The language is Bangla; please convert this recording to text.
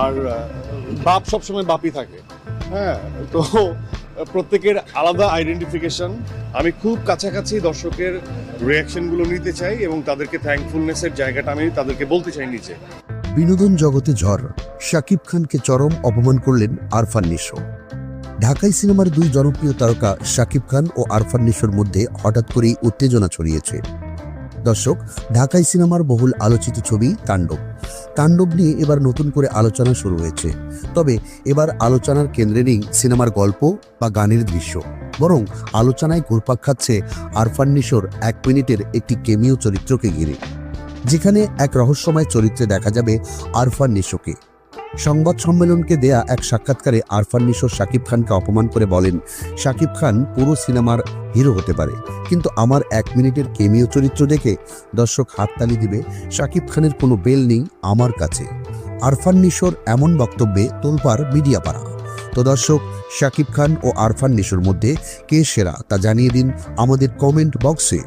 আর বাপ সবসময় বাপই থাকে। হ্যাঁ, তো প্রত্যেকের আলাদা আইডেন্টিফিকেশন। আমি খুব কাছাকাছি দর্শকের রিয়াকশনগুলো নিতে চাই এবং তাদেরকে থ্যাঙ্কফুলনেসের জায়গাটা আমি তাদেরকে বলতে চাই নিজে। বিনোদন জগতে ঝড়, শাকিব খানকে চরম অপমান করলেন আরফান নিশো। ঢাকাই সিনেমার দুই জনপ্রিয় তারকা শাকিব খান ও আরফান নিশোর মধ্যে হঠাৎ করেই উত্তেজনা ছড়িয়েছে। দর্শক, ঢাকাই সিনেমার বহুল আলোচিত ছবি তাণ্ডব নিয়ে এবার নতুন করে আলোচনা শুরু হয়েছে। তবে এবার আলোচনার কেন্দ্রে নেই সিনেমার গল্প বা গানের দৃশ্য, বরং আলোচনায় ঘুরপাক খাচ্ছে আরফান নিশোর 1 মিনিটের একটি কেমিও চরিত্রকে ঘিরে, যেখানে এক রহস্যময় চরিত্রে দেখা যাবে আরফান নিশোকে। সংবাদ সম্মেলনকে দেয়া এক সাক্ষাৎকারে আরফান নিশো শাকিব খানকে অপমান করে বলেন, শাকিব খান পুরো সিনেমার হিরো হতে পারে, কিন্তু আমার 1 মিনিটের কেমিও চরিত্র দেখে দর্শক হাততালি দিবে, শাকিব খানের কোনো বেল নেই আমার কাছে। আরফান নিশোর এমন বক্তব্যে তোলপাড় মিডিয়া পাড়া। তো দর্শক, শাকিব খান ও আরফান নিশোর মধ্যে কে সেরা তা জানিয়ে দিন আমাদের কমেন্ট বক্সে।